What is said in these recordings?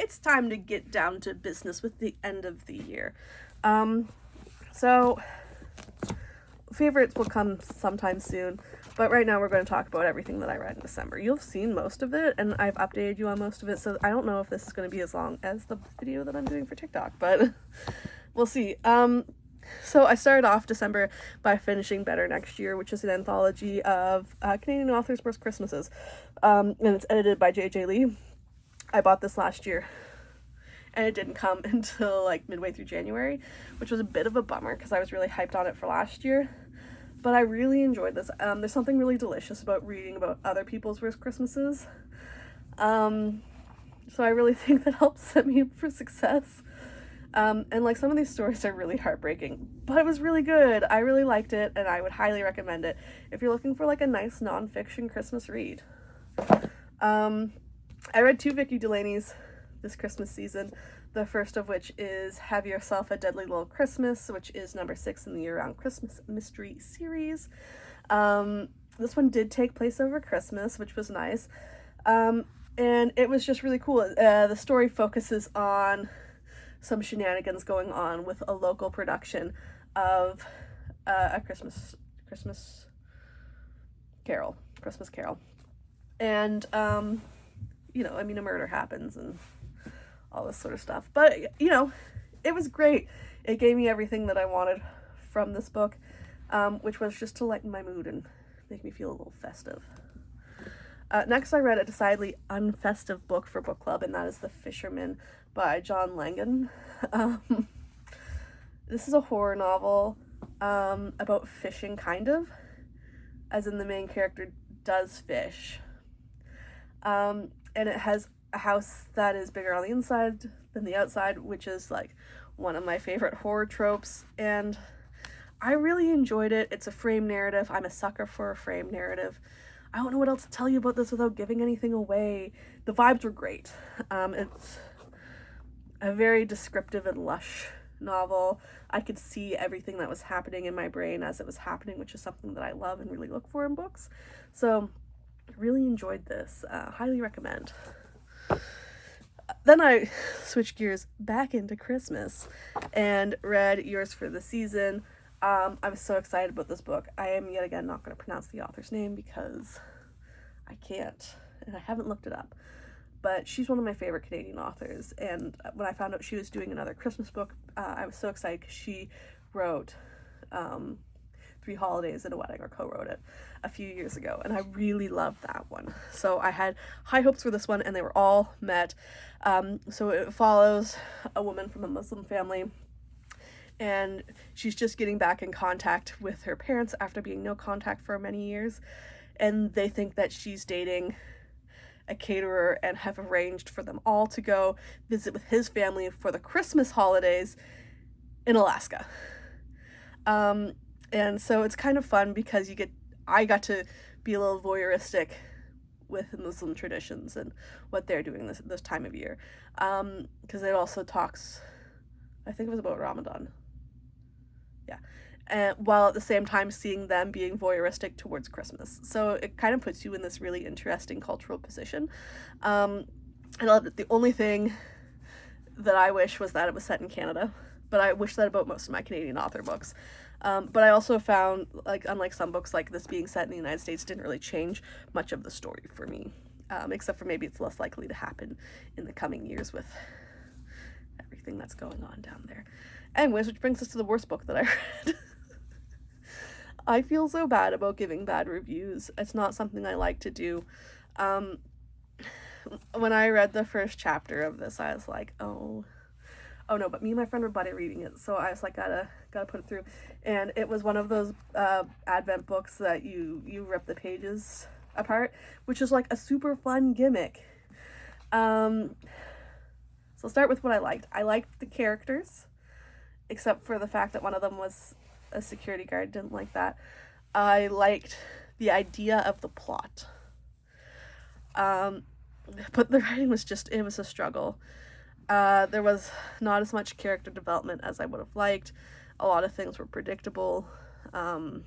it's time to get down to business with the end of the year. So favorites will come sometime soon, but right now we're going to talk about everything that I read in December. You've seen most of it, and I've updated you on most of it, so I don't know if this is going to be as long as the video that I'm doing for TikTok, but we'll see. So I started off December by finishing Better Next Year, which is an anthology of Canadian authors' worst Christmases, and it's edited by J.J. Lee. I bought this last year, and it didn't come until like midway through January, which was a bit of a bummer because I was really hyped on it for last year. But I really enjoyed this. There's something really delicious about reading about other people's worst Christmases. So I really think that helps set me up for success. And like some of these stories are really heartbreaking, but it was really good. I really liked it, and I would highly recommend it if you're looking for like a nice nonfiction Christmas read. I read 2 Vicky Delaney's this Christmas season, the first of which is Have Yourself a Deadly Little Christmas, which is number 6 in the year-round Christmas mystery series. This one did take place over Christmas, which was nice, and it was just really cool. The story focuses on some shenanigans going on with a local production of a Christmas Carol, and a murder happens and all this sort of stuff. But, it was great. It gave me everything that I wanted from this book, which was just to lighten my mood and make me feel a little festive. Next, I read a decidedly unfestive book for book club, and that is The Fisherman by John Langan. This is a horror novel about fishing, kind of, as in the main character does fish. And it has a house that is bigger on the inside than the outside, which is like one of my favorite horror tropes, and I really enjoyed it. It's a frame narrative. I'm a sucker for a frame narrative. I don't know what else to tell you about this without giving anything away. The vibes were great. It's a very descriptive and lush novel. I could see everything that was happening in my brain as it was happening, which is something that I love and really look for in books. So really enjoyed this. Highly recommend. Then I switched gears back into Christmas and read Yours for the Season. I was so excited about this book. I am yet again not going to pronounce the author's name because I can't, and I haven't looked it up. But she's one of my favorite Canadian authors, and when I found out she was doing another Christmas book, I was so excited because she wrote 3 Holidays and a Wedding, or co-wrote it, a few years ago, and I really loved that one. So I had high hopes for this one, and they were all met. So it follows a woman from a Muslim family, and she's just getting back in contact with her parents after being no contact for many years, and they think that she's dating a caterer and have arranged for them all to go visit with his family for the Christmas holidays in Alaska. And so it's kind of fun because I got to be a little voyeuristic with Muslim traditions and what they're doing this time of year. Because it also talks, I think it was about Ramadan. Yeah. And while at the same time seeing them being voyeuristic towards Christmas. So it kind of puts you in this really interesting cultural position. I love it. The only thing that I wish was that it was set in Canada, but I wish that about most of my Canadian author books. But I also found, like, unlike some books, like this being set in the United States didn't really change much of the story for me, except for maybe it's less likely to happen in the coming years with everything that's going on down there. Anyways, which brings us to the worst book that I read. I feel so bad about giving bad reviews. It's not something I like to do. When I read the first chapter of this, I was like, oh no, but me and my friend were buddy reading it, so I was like, gotta put it through. And it was one of those Advent books that you rip the pages apart, which is like a super fun gimmick. So I'll start with what I liked. I liked the characters, except for the fact that one of them was a security guard. Didn't like that. I liked the idea of the plot. But the writing was it was a struggle. There was not as much character development as I would have liked. A lot of things were predictable. The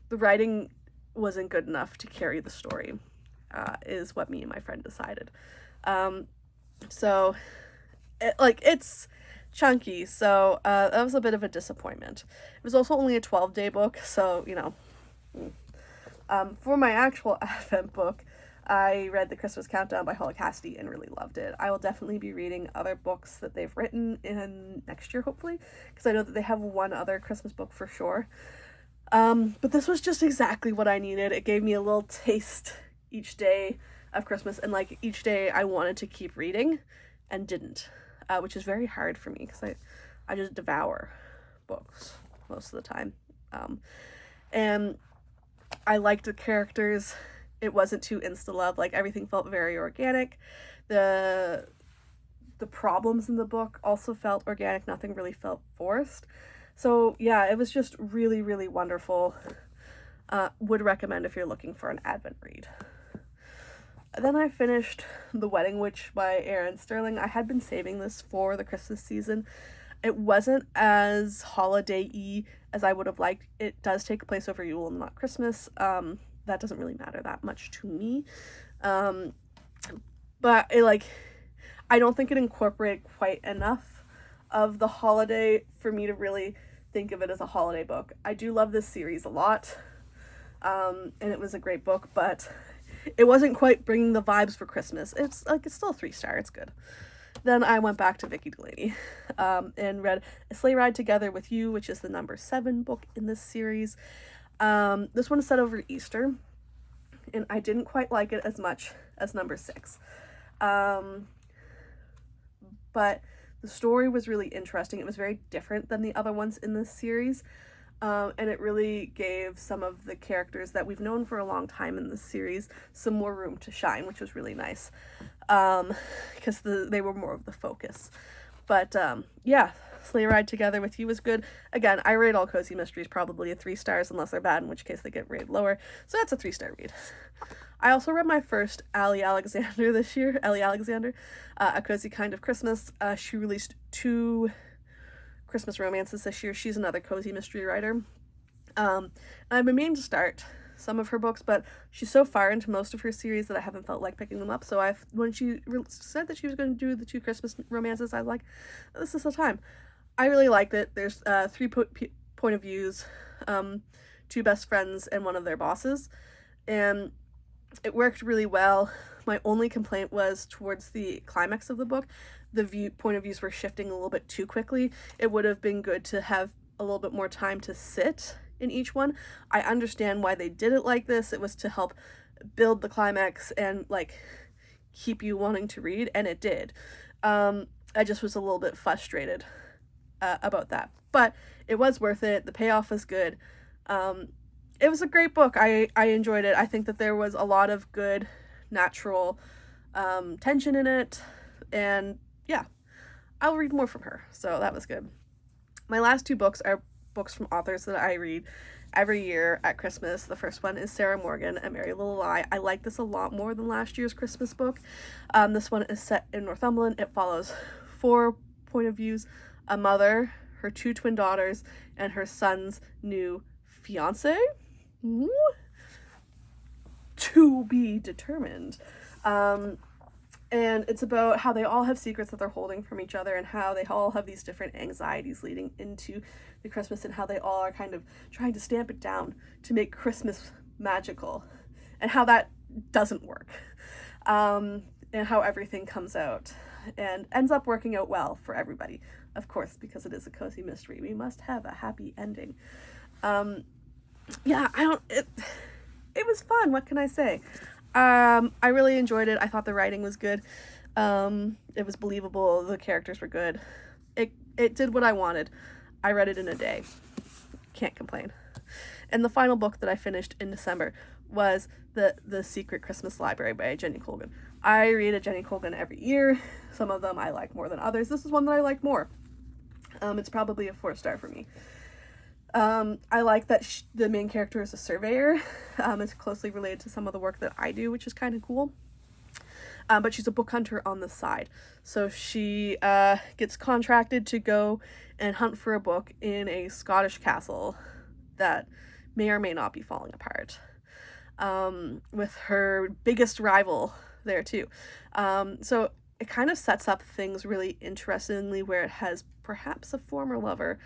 writing wasn't good enough to carry the story, is what me and my friend decided. So it's chunky, so that was a bit of a disappointment. It was also only a 12-day book, so for my actual Advent book, I read The Christmas Countdown by Holly Cassidy and really loved it. I will definitely be reading other books that they've written in next year, hopefully, because I know that they have one other Christmas book for sure. But this was just exactly what I needed. It gave me a little taste each day of Christmas, and like each day I wanted to keep reading and didn't, which is very hard for me because I just devour books most of the time. And I liked the characters. It wasn't too insta love. Like everything felt very organic. The problems in the book also felt organic. Nothing really felt forced. So yeah, it was just really, really wonderful. Would recommend if you're looking for an Advent read. Then I finished The Wedding Witch by Erin Sterling. I had been saving this for the Christmas season. It wasn't as holiday-y as I would have liked. It does take place over Yule and not Christmas. That doesn't really matter that much to me. But I don't think it incorporated quite enough of the holiday for me to really think of it as a holiday book. I do love this series a lot. And it was a great book, but it wasn't quite bringing the vibes for Christmas. It's still a 3-star. It's good. Then I went back to Vicky Delaney and read A Sleigh Ride Together with You, which is the number 7 book in this series. This one is set over Easter, and I didn't quite like it as much as number 6. But the story was really interesting. It was very different than the other ones in this series. And it really gave some of the characters that we've known for a long time in this series some more room to shine, which was really nice, because they were more of the focus. But yeah, Sleigh Ride Together with You was good. Again, I rate all cozy mysteries probably a 3 stars unless they're bad, in which case they get rated lower. So that's a 3-star read. I also read my first Allie Alexander this year. Ellie Alexander, A Cozy Kind of Christmas. She released 2 Christmas romances this year. She's another cozy mystery writer. I've been meaning to start some of her books, but she's so far into most of her series that I haven't felt like picking them up. So when she said that she was going to do the 2 Christmas romances, I was like, this is the time. I really liked it. There's 3 point of views, 2 best friends and one of their bosses, and it worked really well. My only complaint was towards the climax of the book. The point of views were shifting a little bit too quickly. It would have been good to have a little bit more time to sit in each one. I understand why they did it like this. It was to help build the climax and keep you wanting to read, and it did. I just was a little bit frustrated about that, but it was worth it. The payoff was good. It was a great book. I enjoyed it. I think that there was a lot of good natural tension in it, and yeah, I'll read more from her, so that was good. My last 2 books are books from authors that I read every year at Christmas. The first one is Sarah Morgan, A Merry Little Lie. I like this a lot more than last year's Christmas book. This one is set in Northumberland. It follows 4 point of views: a mother, her 2 twin daughters, and her son's new fiance. To be determined. And it's about how they all have secrets that they're holding from each other, and how they all have these different anxieties leading into the Christmas, and how they all are kind of trying to stamp it down to make Christmas magical, and how that doesn't work, and how everything comes out and ends up working out well for everybody, of course, because it is a cozy mystery. We must have a happy ending. Yeah, it was fun. What can I say? I really enjoyed it. I thought the writing was good. It was believable. The characters were good. It did what I wanted. I read it in a day. Can't complain. And the final book that I finished in December was the Secret Christmas Library by Jenny Colgan. I read a Jenny Colgan every year. Some of them I like more than others. This is one that I like more. It's probably a 4-star for me. I like that the main character is a surveyor. It's closely related to some of the work that I do, which is kind of cool. But she's a book hunter on the side. So she gets contracted to go and hunt for a book in a Scottish castle that may or may not be falling apart, with her biggest rival there too. So it kind of sets up things really interestingly where it has perhaps a former lover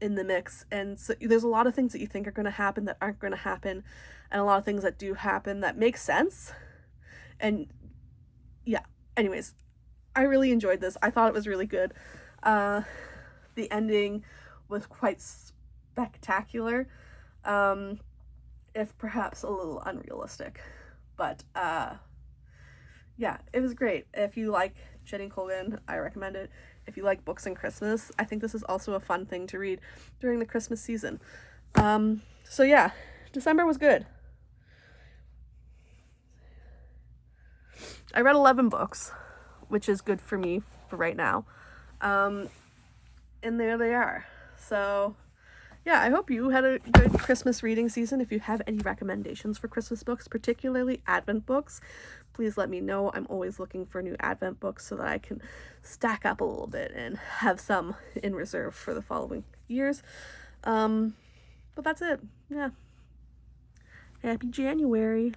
in the mix, and so there's a lot of things that you think are going to happen that aren't going to happen, and a lot of things that do happen that make sense. And yeah, anyways, I really enjoyed this. I thought it was really good. The ending was quite spectacular, if perhaps a little unrealistic, but yeah, it was great. If you like Jenny Colgan, I recommend it. If you like books and Christmas, I think this is also a fun thing to read during the Christmas season. So yeah, December was good. I read 11 books, which is good for me for right now. And there they are. So yeah, I hope you had a good Christmas reading season. If you have any recommendations for Christmas books, particularly Advent books, please let me know. I'm always looking for new Advent books so that I can stack up a little bit and have some in reserve for the following years. But that's it. Yeah. Happy January.